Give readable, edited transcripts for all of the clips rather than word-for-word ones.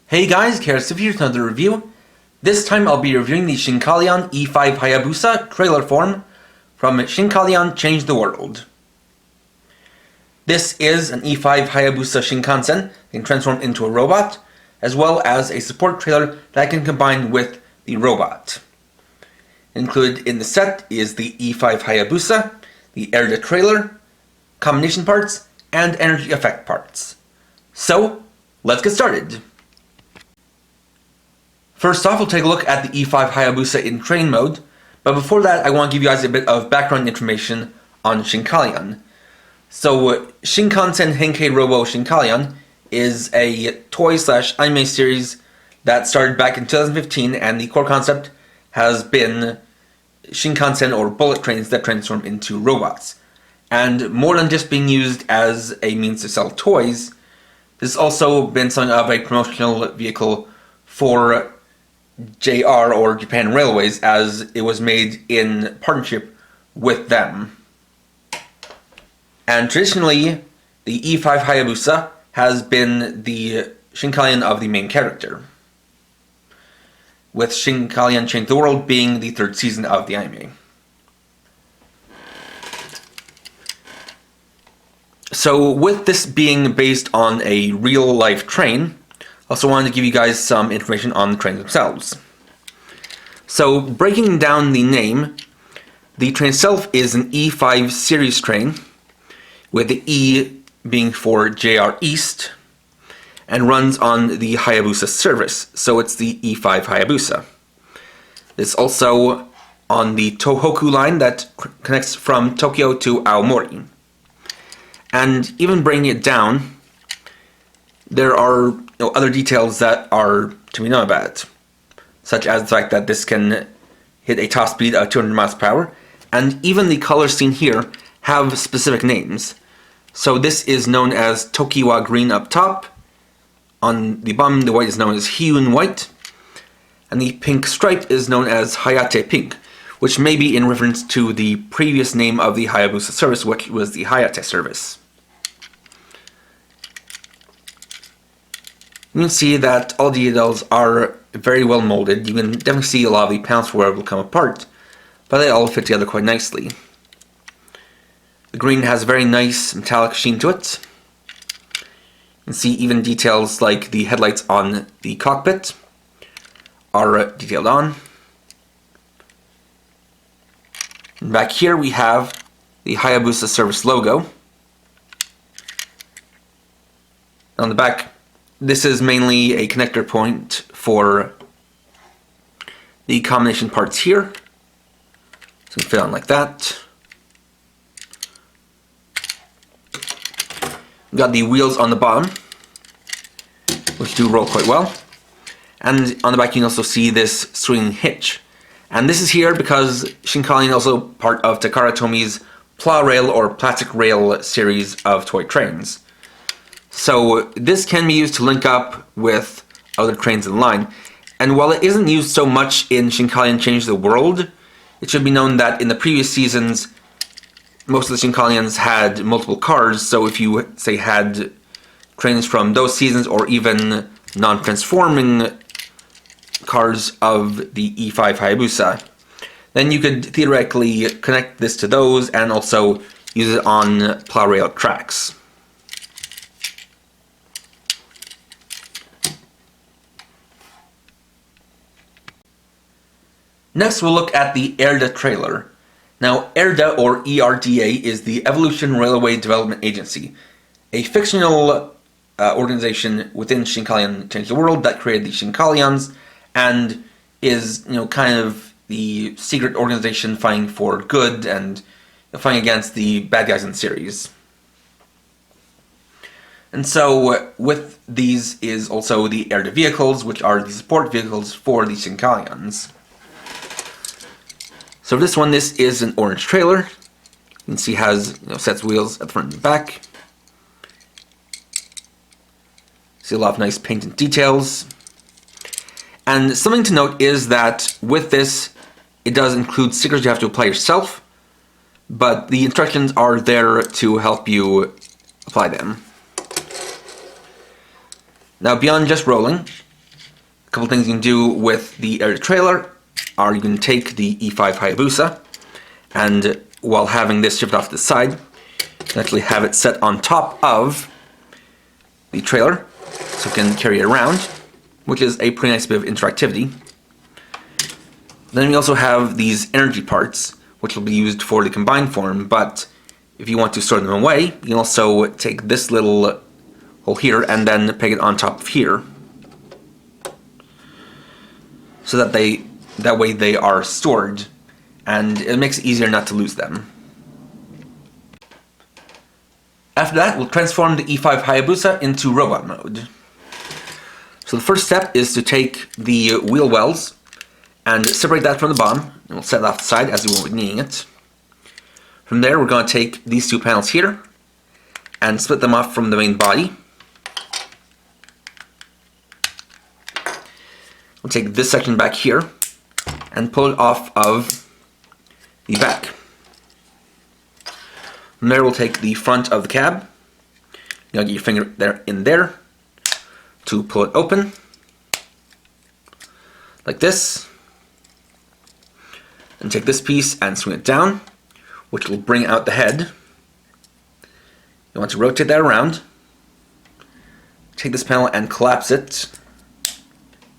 Hey guys, Karasif here with another review. This time I'll be reviewing the Shinkalion E5 Hayabusa trailer form from Shinkalion Change the World. This is an E5 Hayabusa Shinkansen that can transform into a robot, as well as a support trailer that can combine with the robot. Included in the set is the E5 Hayabusa, the Aera trailer, combination parts, and energy effect parts. So, let's get started. First off, we'll take a look at the E5 Hayabusa in train mode, but before that I want to give you guys a bit of background information on Shinkalion. So, Shinkansen Henkei Robo Shinkalion is a toy/anime series that started back in 2015, and the core concept has been Shinkansen or bullet trains that transform into robots. And more than just being used as a means to sell toys, this has also been something of a promotional vehicle for JR or Japan Railways, as it was made in partnership with them. And traditionally, the E5 Hayabusa has been the Shinkalion of the main character, with Shinkalion Change the World being the third season of the anime. So with this being based on a real-life train, I also wanted to give you guys some information on the trains themselves. So, breaking down the name, the train itself is an E5 series train, with the E being for JR East, and runs on the Hayabusa service, so it's the E5 Hayabusa. It's also on the Tohoku line that connects from Tokyo to Aomori. And even breaking it down, there are other details that are to be known about it, such as the fact that this can hit a top speed of 200 miles per hour, and even the colors seen here have specific names. So this is known as Tokiwa Green up top, on the bottom the white is known as Hyun White, and the pink stripe is known as Hayate Pink, which may be in reference to the previous name of the Hayabusa service, which was the Hayate service. You can see that all the details are very well molded. You can definitely see a lot of the panels where it will come apart, but they all fit together quite nicely. The green has a very nice metallic sheen to it. You can see even details like the headlights on the cockpit are detailed on. And back here we have the Hayabusa service logo. On the back, this is mainly a connector point for the combination parts here. So you can fit on like that. We've got the wheels on the bottom, which do roll quite well. And on the back you can also see this swinging hitch. And this is here because Shinkalion is also part of Takara Tomi's Plarail or Plastic Rail series of toy trains. So this can be used to link up with other trains in line. And while it isn't used so much in Shinkalion Change the World, it should be known that in the previous seasons, most of the Shinkalions had multiple cars, so if you, say, had trains from those seasons or even non-transforming cars of the E5 Hayabusa, then you could theoretically connect this to those and also use it on Plarail tracks. Next we'll look at the Aera trailer. Now Aera, or ERDA, is the Evolution Railway Development Agency, a fictional organization within Shinkalion Change the World that created the Shinkalions and is kind of the secret organization fighting for good and fighting against the bad guys in the series. And so with these is also the Aera vehicles, which are the support vehicles for the Shinkalions. So this one, this is an orange trailer. You can see it has sets of wheels at the front and back. See a lot of nice painted details. And something to note is that with this, it does include stickers you have to apply yourself, but the instructions are there to help you apply them. Now beyond just rolling, A couple things you can do with the Aera trailer are you can take the E5 Hayabusa, and while having this shift off to the side, you can actually have it set on top of the trailer, so you can carry it around, which is a pretty nice bit of interactivity. Then we also have these energy parts, which will be used for the combined form, but if you want to store them away, you can also take this little hole here and then peg it on top of here, so that way they are stored, and it makes it easier not to lose them. After that, we'll transform the E5 Hayabusa into robot mode. So the first step is to take the wheel wells and separate that from the bottom, and we'll set it off the side as we won't be needing it. From there, we're going to take these two panels here and split them off from the main body. We'll take this section back here and pull it off of the back. From there, we'll take the front of the cab. You'll get your finger in there to pull it open, like this. And take this piece and swing it down, which will bring out the head. You want to rotate that around. Take this panel and collapse it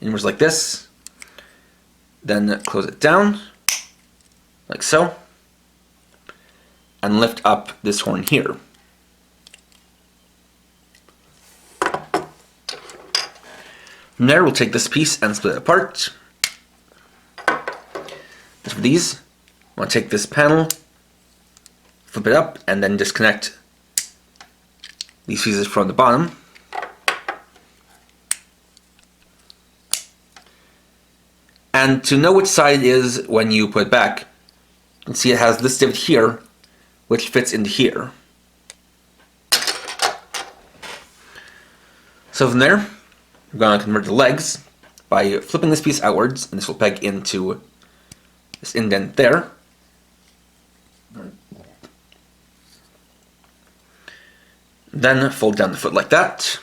inwards like this. Then close it down, like so. And lift up this horn here. From there, we'll take this piece and split it apart. As for these, I want to take this panel, flip it up, and then disconnect these pieces from the bottom. And to know which side it is when you put it back, you can see it has this divot here, which fits into here. So from there, we're going to convert the legs by flipping this piece outwards, and this will peg into this indent there. Then fold down the foot like that.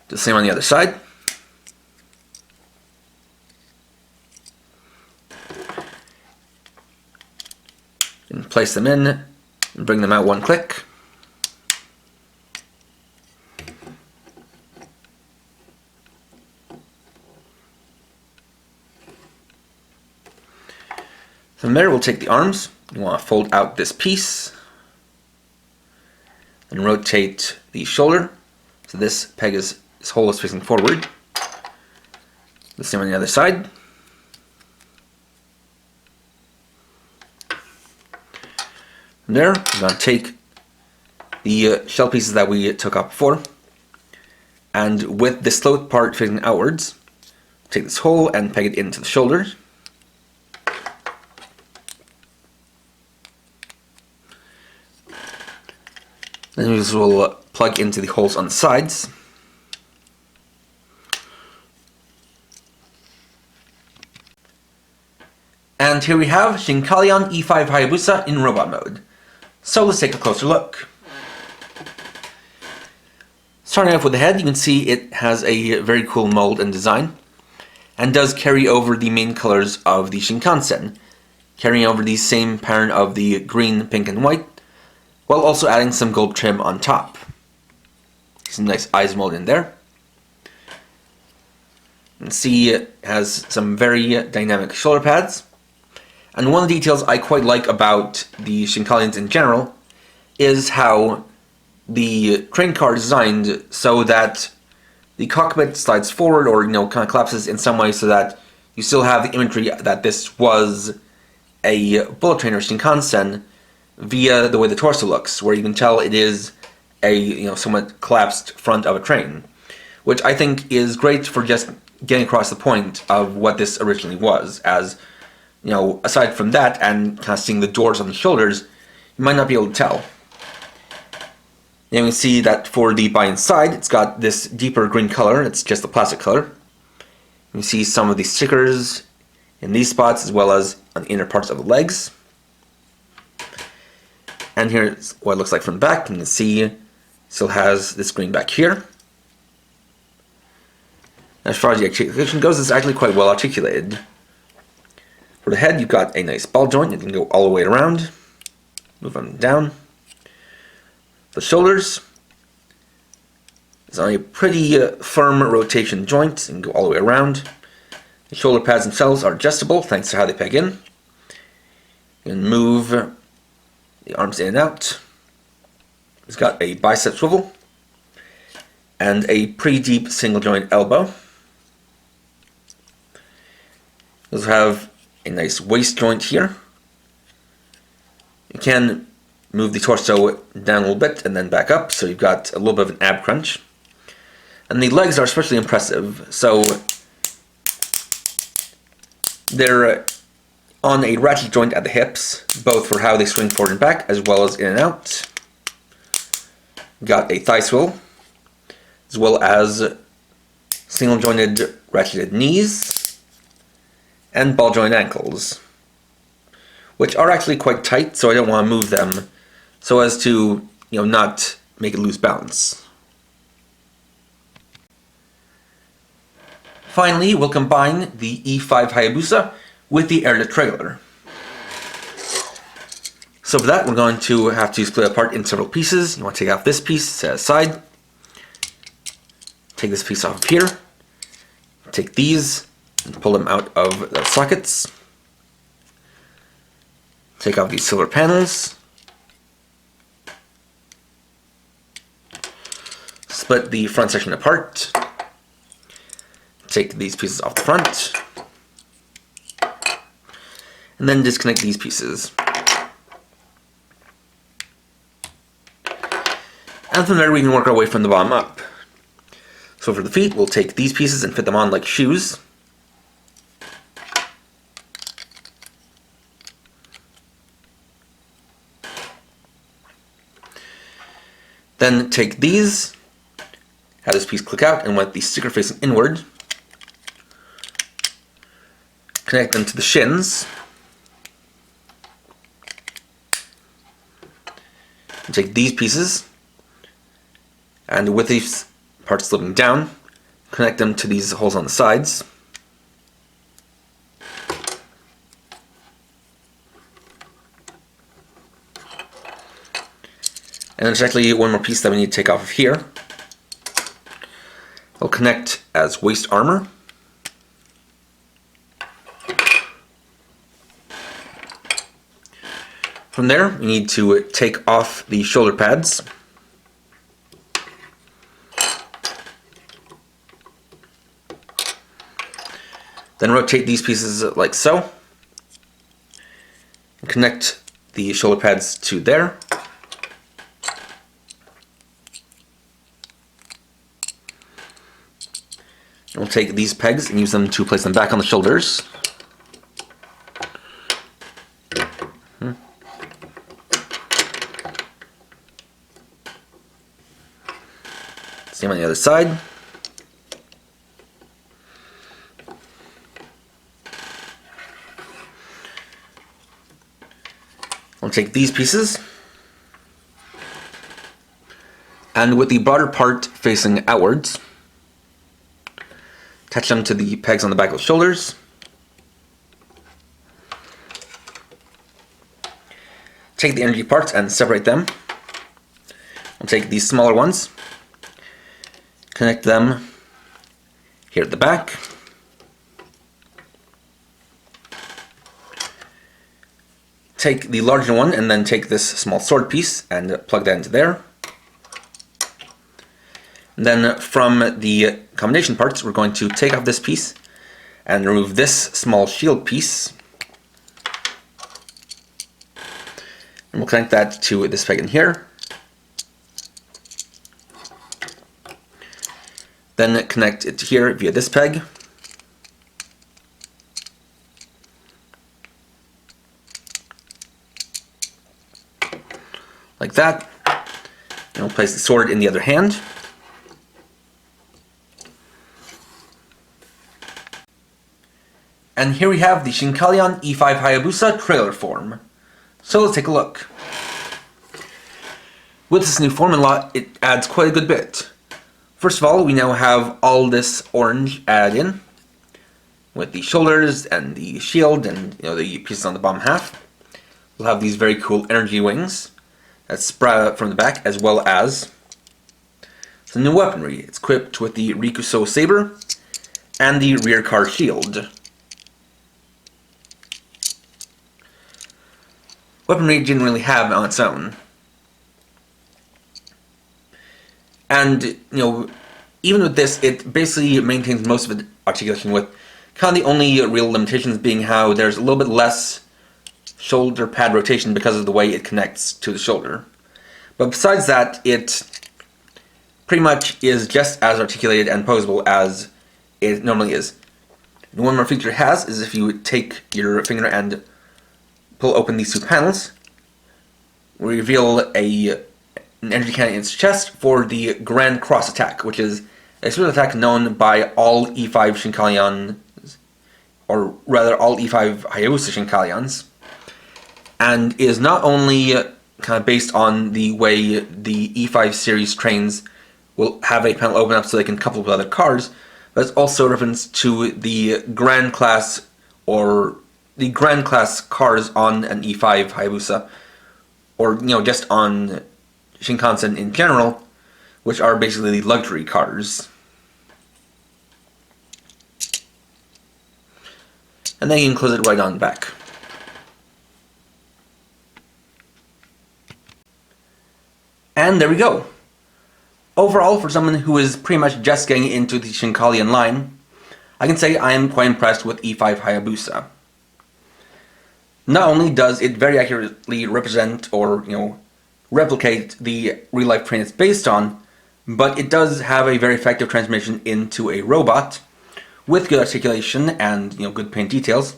Do the same on the other side. And place them in and bring them out one click. From there, we'll take the arms. You want to fold out this piece and rotate the shoulder. So this hole is facing forward. The same on the other side. From there, we're going to take the shell pieces that we took off before, and with this slope part facing outwards, take this hole and peg it into the shoulder. Then these will plug into the holes on the sides. And here we have Shinkalion E5 Hayabusa in robot mode. So let's take a closer look. Starting off with the head, you can see it has a very cool mold and design, and does carry over the main colors of the Shinkansen, carrying over the same pattern of the green, pink, and white, while also adding some gold trim on top. Some nice eyes molded in there. You can see it has some very dynamic shoulder pads. And one of the details I quite like about the Shinkalions in general is how the train car is designed so that the cockpit slides forward, or kind of collapses in some way, so that you still have the imagery that this was a bullet train or Shinkansen via the way the torso looks, where you can tell it is a somewhat collapsed front of a train, which I think is great for just getting across the point of what this originally was. As aside from that and kind of seeing the doors on the shoulders, you might not be able to tell. You can see that for the body inside, it's got this deeper green color. It's just the plastic color. You can see some of the stickers in these spots, as well as on the inner parts of the legs. And here's what it looks like from the back. You can see it still has this green back here. As far as the articulation goes, it's actually quite well articulated. For the head, you've got a nice ball joint. You can go all the way around. Move them down. The shoulders is on a pretty firm rotation joint and go all the way around. The shoulder pads themselves are adjustable thanks to how they peg in. You can move the arms in and out. It's got a bicep swivel and a pretty deep single joint elbow. You also have a nice waist joint here. You can move the torso down a little bit and then back up, so you've got a little bit of an ab crunch. And the legs are especially impressive. So they're on a ratchet joint at the hips, both for how they swing forward and back, as well as in and out. Got a thigh swivel, as well as single jointed ratcheted knees, and ball joint ankles, which are actually quite tight, so I don't want to move them so as to, not make it lose balance. Finally, we'll combine the E5 Hayabusa with the Aera trailer. So for that, we're going to have to split it apart in several pieces. You want to take off this piece, set it aside. Take this piece off of here. Take these and pull them out of the sockets. Take off these silver panels. Split the front section apart. Take these pieces off the front. And then disconnect these pieces. And from there we can work our way from the bottom up. So for the feet, we'll take these pieces and fit them on like shoes. Then take these, have this piece click out, and with the sticker facing inward, connect them to the shins. And take these pieces, and with these parts slipping down, connect them to these holes on the sides. And there's actually one more piece that we need to take off of here. It'll connect as waist armor. From there, we need to take off the shoulder pads. Then rotate these pieces like so. And connect the shoulder pads to there. And we'll take these pegs and use them to place them back on the shoulders. Same on the other side. I'll take these pieces, and with the broader part facing outwards, attach them to the pegs on the back of the shoulders. Take the energy parts and separate them. I'll take these smaller ones, connect them here at the back. Take the larger one and then take this small sword piece and plug that into there. And then from the combination parts, we're going to take off this piece and remove this small shield piece. And we'll connect that to this peg in here. Then connect it to here via this peg. Like that. And we'll place the sword in the other hand. And here we have the Shinkalion E5 Hayabusa trailer form. So let's take a look. With this new form in lot, it adds quite a good bit. First of all, we now have all this orange added in, with the shoulders and the shield and the pieces on the bottom half. We'll have these very cool energy wings that sprout out from the back, as well as some new weaponry. It's equipped with the RIKUSOU SABER and the rear car shield. Weaponry it didn't really have on its own. And, even with this, it basically maintains most of its articulation, with kind of the only real limitations being how there's a little bit less shoulder pad rotation because of the way it connects to the shoulder. But besides that, it pretty much is just as articulated and posable as it normally is. And one more feature it has is if you take your finger and pull open these two panels, we reveal an energy cannon in its chest for the Grand Cross attack, which is a special attack known by all E5 Shinkalions, or rather all E5 Hayabusa Shinkalions, and is not only kind of based on the way the E5 series trains will have a panel open up so they can couple with other cars, but it's also a reference to the Grand Class, or the Grand Class cars on an E5 Hayabusa, or just on Shinkansen in general, which are basically the luxury cars. And then you can close it right on the back. And there we go. Overall, for someone who is pretty much just getting into the Shinkalion line, I can say I am quite impressed with E5 Hayabusa. Not only does it very accurately represent or, replicate the real-life train it's based on, but it does have a very effective transformation into a robot with good articulation and good paint details.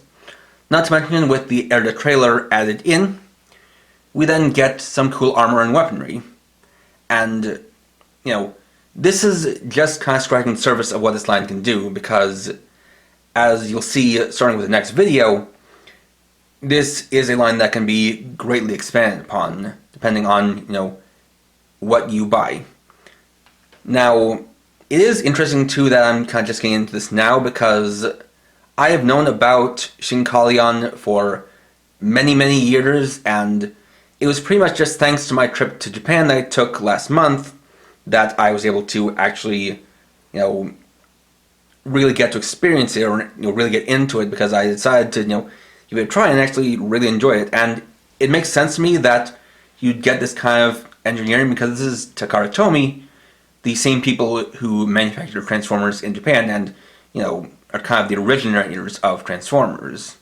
Not to mention, with the Aera trailer added in, we then get some cool armor and weaponry. And this is just kind of scratching the surface of what this line can do, because as you'll see starting with the next video, this is a line that can be greatly expanded upon, depending on, what you buy. Now, it is interesting, too, that I'm kind of just getting into this now, because I have known about Shinkalion for many, many years, and it was pretty much just thanks to my trip to Japan that I took last month that I was able to actually, really get to experience it, or, really get into it, because I decided to, give it a try and actually really enjoy it. And it makes sense to me that you'd get this kind of engineering, because this is Takara Tomy, the same people who manufacture Transformers in Japan and, are kind of the originators of Transformers.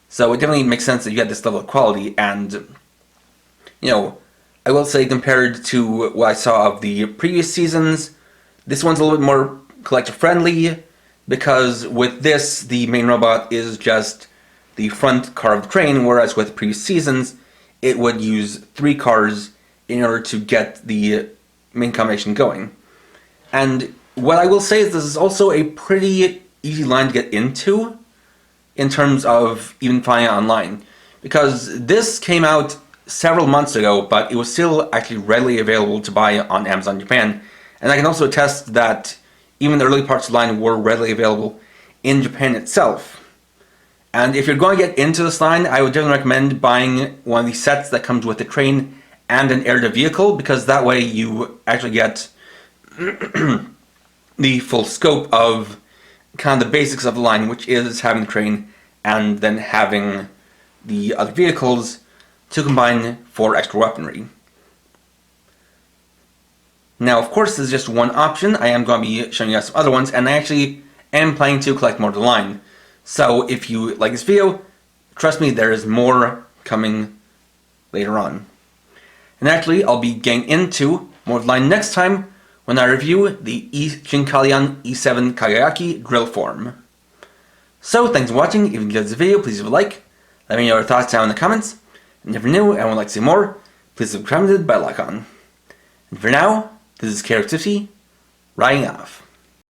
So it definitely makes sense that you get this level of quality, and, I will say compared to what I saw of the previous seasons, this one's a little bit more collector-friendly, because with this, the main robot is just the front car of the train, whereas with previous seasons, it would use 3 cars in order to get the main combination going. And what I will say is this is also a pretty easy line to get into in terms of even finding it online, because this came out several months ago, but it was still actually readily available to buy on Amazon Japan. And I can also attest that even the early parts of the line were readily available in Japan itself. And if you're going to get into this line, I would definitely recommend buying one of these sets that comes with a train and an Aera vehicle, because that way you actually get the full scope of kind of the basics of the line, which is having the train and then having the other vehicles to combine for extra weaponry. Now, of course, this is just one option. I am going to be showing you guys some other ones, and I actually am planning to collect more of the line. So if you like this video, trust me, there is more coming later on. And actually, I'll be getting into more of the line next time when I review the Shinkalion E7 Kagayaki drill form. So, thanks for watching. If you enjoyed this video, please leave a like. Let me know your thoughts down in the comments. And if you're new and would like to see more, please subscribe to the bell icon. And for now, this is Chaos50, riding off.